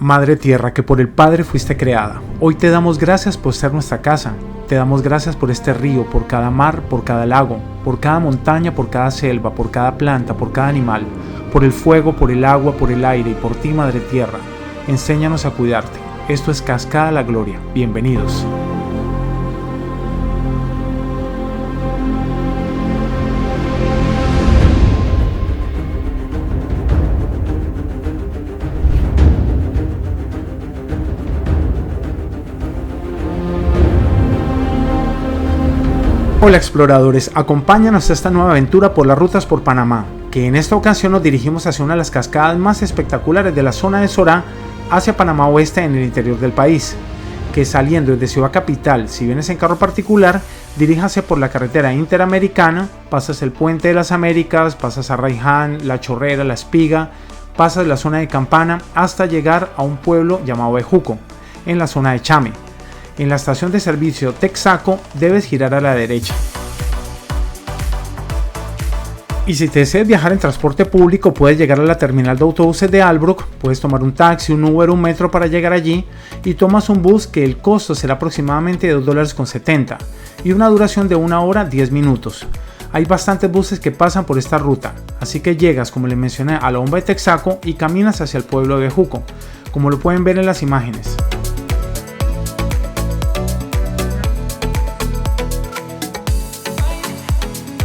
Madre Tierra, que por el Padre fuiste creada, hoy te damos gracias por ser nuestra casa. Te damos gracias por este río, por cada mar, por cada lago, por cada montaña, por cada selva, por cada planta, por cada animal, por el fuego, por el agua, por el aire y por ti, Madre Tierra. Enséñanos a cuidarte. Esto es Cascada La Gloria. Bienvenidos. Hola exploradores, acompáñanos a esta nueva aventura por las rutas por Panamá, que en esta ocasión nos dirigimos hacia una de las cascadas más espectaculares de la zona de Sorá, hacia Panamá Oeste en el interior del país, que saliendo desde Ciudad Capital, si vienes en carro particular, diríjase por la carretera interamericana, pasas el Puente de las Américas, pasas a Raiján, La Chorrera, La Espiga, pasas la zona de Campana hasta llegar a un pueblo llamado Bejuco, en la zona de Chame. En la estación de servicio Texaco debes girar a la derecha. Y si te deseas viajar en transporte público, puedes llegar a la terminal de autobuses de Albrook, puedes tomar un taxi, un Uber, un metro para llegar allí y tomas un bus que el costo será aproximadamente de $2.70 y una duración de 1 hora 10 minutos. Hay bastantes buses que pasan por esta ruta, así que llegas, como les mencioné, a la bomba de Texaco y caminas hacia el pueblo de Bejuco, como lo pueden ver en las imágenes.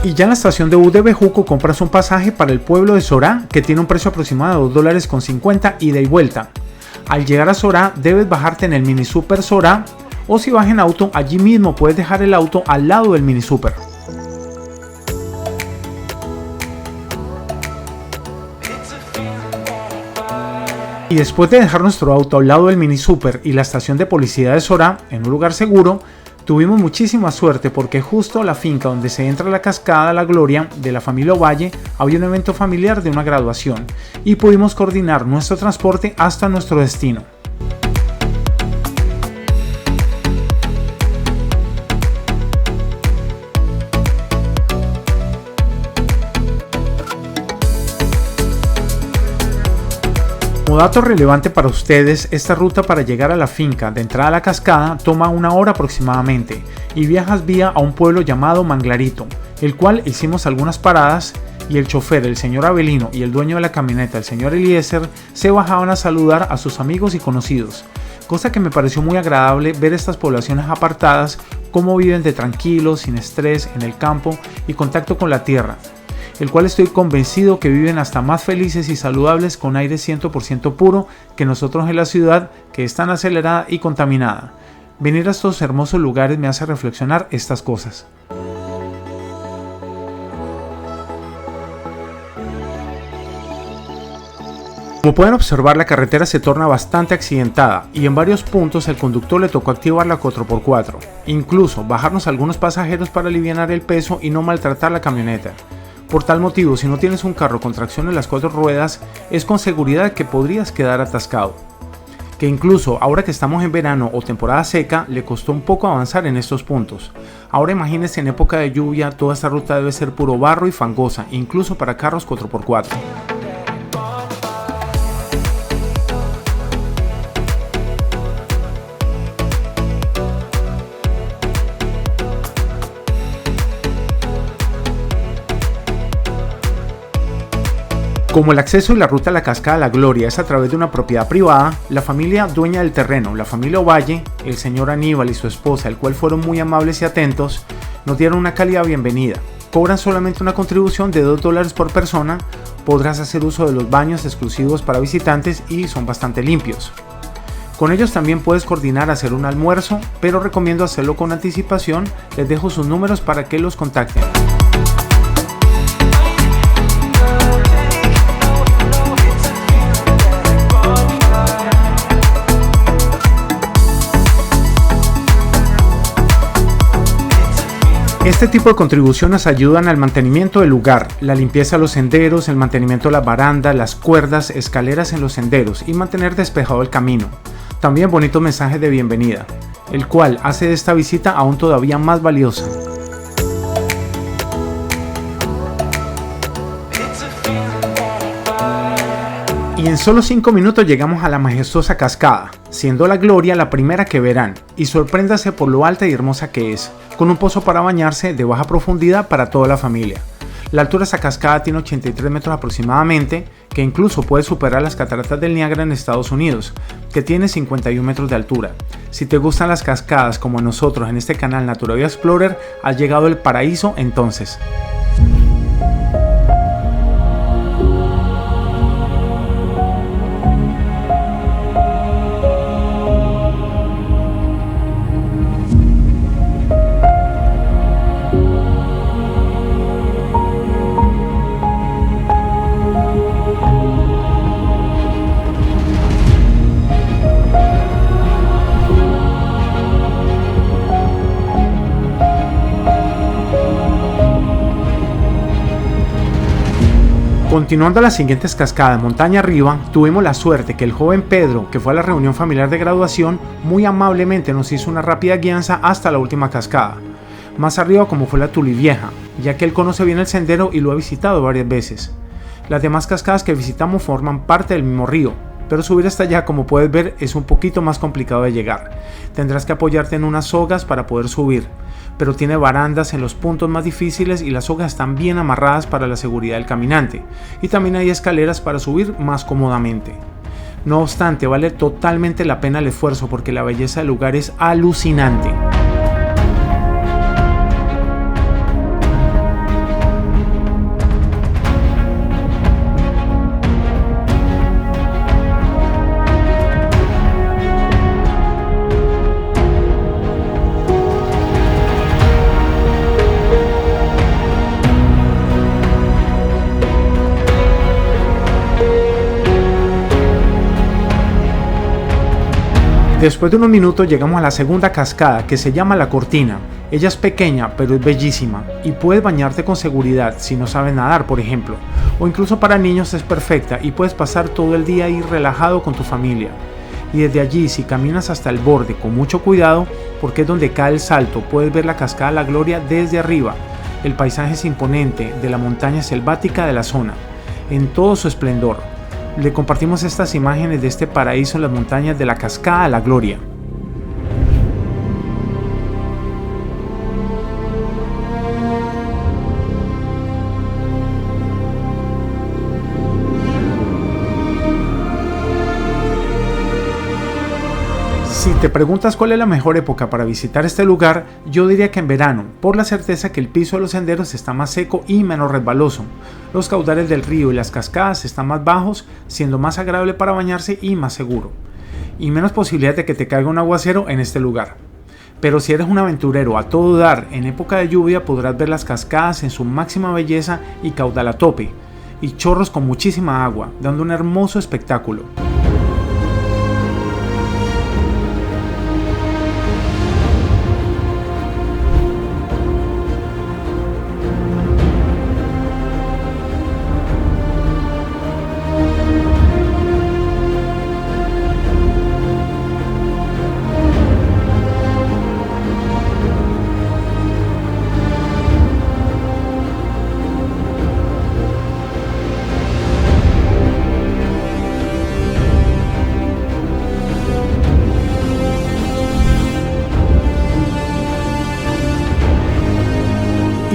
Y ya en la estación de bus de Bejuco compras un pasaje para el pueblo de Sorá que tiene un precio aproximado de $2.50 ida y vuelta. Al llegar a Sorá debes bajarte en el mini super Sorá o si vas en auto allí mismo puedes dejar el auto al lado del mini super. Y después de dejar nuestro auto al lado del mini super y la estación de policía de Sorá en un lugar seguro, tuvimos muchísima suerte porque justo a la finca donde se entra la cascada La Gloria de la familia Ovalle había un evento familiar de una graduación y pudimos coordinar nuestro transporte hasta nuestro destino. Como dato relevante para ustedes, esta ruta para llegar a la finca de entrada a la cascada toma 1 hora aproximadamente y viajas vía a un pueblo llamado Manglarito, el cual hicimos algunas paradas y el chofer, el señor Abelino, y el dueño de la camioneta, el señor Eliezer, se bajaban a saludar a sus amigos y conocidos, cosa que me pareció muy agradable ver estas poblaciones apartadas, cómo viven de tranquilos, sin estrés, en el campo y contacto con la tierra, el cual estoy convencido que viven hasta más felices y saludables con aire 100% puro que nosotros en la ciudad, que es tan acelerada y contaminada. Venir a estos hermosos lugares me hace reflexionar estas cosas. Como pueden observar, la carretera se torna bastante accidentada y en varios puntos el conductor le tocó activar la 4x4, incluso bajarnos a algunos pasajeros para aliviar el peso y no maltratar la camioneta. Por tal motivo, si no tienes un carro con tracción en las 4 ruedas, es con seguridad que podrías quedar atascado. Que incluso ahora que estamos en verano o temporada seca, le costó un poco avanzar en estos puntos. Ahora imagínense en época de lluvia, toda esta ruta debe ser puro barro y fangosa, incluso para carros 4x4. Como el acceso y la ruta a la Cascada La Gloria es a través de una propiedad privada, la familia dueña del terreno, la familia Ovalle, el señor Aníbal y su esposa, el cual fueron muy amables y atentos, nos dieron una cálida bienvenida. Cobran solamente una contribución de $2 por persona, podrás hacer uso de los baños exclusivos para visitantes y son bastante limpios. Con ellos también puedes coordinar hacer un almuerzo, pero recomiendo hacerlo con anticipación, les dejo sus números para que los contacten. Este tipo de contribuciones ayudan al mantenimiento del lugar, la limpieza de los senderos, el mantenimiento de las barandas, las cuerdas, escaleras en los senderos y mantener despejado el camino. También bonitos mensajes de bienvenida, el cual hace de esta visita aún todavía más valiosa. Y en solo 5 minutos llegamos a la majestuosa cascada, siendo la Gloria la primera que verán, y sorpréndase por lo alta y hermosa que es, con un pozo para bañarse de baja profundidad para toda la familia. La altura de esta cascada tiene 83 metros aproximadamente, que incluso puede superar las cataratas del Niágara en Estados Unidos, que tiene 51 metros de altura. Si te gustan las cascadas como a nosotros en este canal Naturavia Explorer, has llegado al paraíso entonces. Continuando a las siguientes cascadas montaña arriba, tuvimos la suerte que el joven Pedro, que fue a la reunión familiar de graduación, muy amablemente nos hizo una rápida guianza hasta la última cascada. Más arriba como fue la Tulivieja, ya que él conoce bien el sendero y lo ha visitado varias veces. Las demás cascadas que visitamos forman parte del mismo río, pero subir hasta allá, como puedes ver, es un poquito más complicado de llegar. Tendrás que apoyarte en unas sogas para poder subir, pero tiene barandas en los puntos más difíciles y las sogas están bien amarradas para la seguridad del caminante, y también hay escaleras para subir más cómodamente. No obstante, vale totalmente la pena el esfuerzo porque la belleza del lugar es alucinante. Después de unos minutos llegamos a la segunda cascada, que se llama La Cortina. Ella es pequeña pero es bellísima y puedes bañarte con seguridad si no sabes nadar, por ejemplo, o incluso para niños es perfecta y puedes pasar todo el día ahí relajado con tu familia. Y desde allí, si caminas hasta el borde con mucho cuidado, porque es donde cae el salto, puedes ver la cascada La Gloria desde arriba. El paisaje es imponente de la montaña selvática de la zona, en todo su esplendor. Le compartimos estas imágenes de este paraíso en las montañas de la cascada La Gloria. Si te preguntas cuál es la mejor época para visitar este lugar, yo diría que en verano, por la certeza que el piso de los senderos está más seco y menos resbaloso. Los caudales del río y las cascadas están más bajos, siendo más agradable para bañarse y más seguro. Y menos posibilidad de que te caiga un aguacero en este lugar. Pero si eres un aventurero a todo dar, en época de lluvia podrás ver las cascadas en su máxima belleza y caudal a tope, y chorros con muchísima agua, dando un hermoso espectáculo.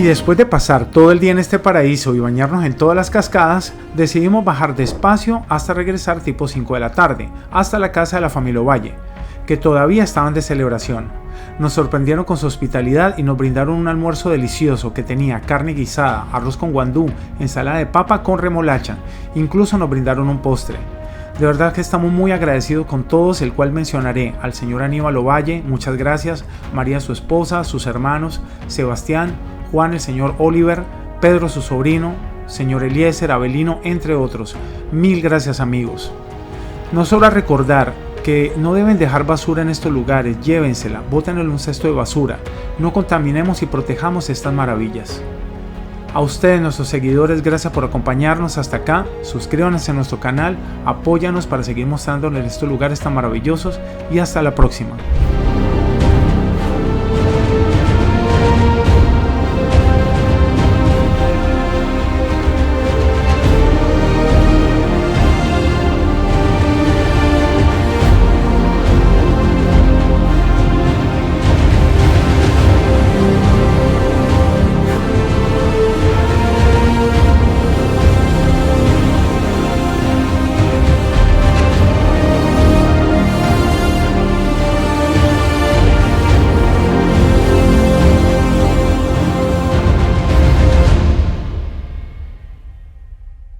Y después de pasar todo el día en este paraíso y bañarnos en todas las cascadas, decidimos bajar despacio hasta regresar tipo 5 de la tarde, hasta la casa de la familia Ovalle, que todavía estaban de celebración. Nos sorprendieron con su hospitalidad y nos brindaron un almuerzo delicioso que tenía carne guisada, arroz con guandú, ensalada de papa con remolacha, incluso nos brindaron un postre. De verdad que estamos muy agradecidos con todos, el cual mencionaré al señor Aníbal Ovalle, muchas gracias, María su esposa, sus hermanos, Sebastián, Juan el señor Oliver, Pedro su sobrino, señor Eliezer, Abelino, entre otros. Mil gracias amigos. No sobra recordar que no deben dejar basura en estos lugares, llévensela, bótenla en un cesto de basura, no contaminemos y protejamos estas maravillas. A ustedes, nuestros seguidores, gracias por acompañarnos hasta acá, suscríbanse a nuestro canal, apóyanos para seguir mostrándoles estos lugares tan maravillosos y hasta la próxima.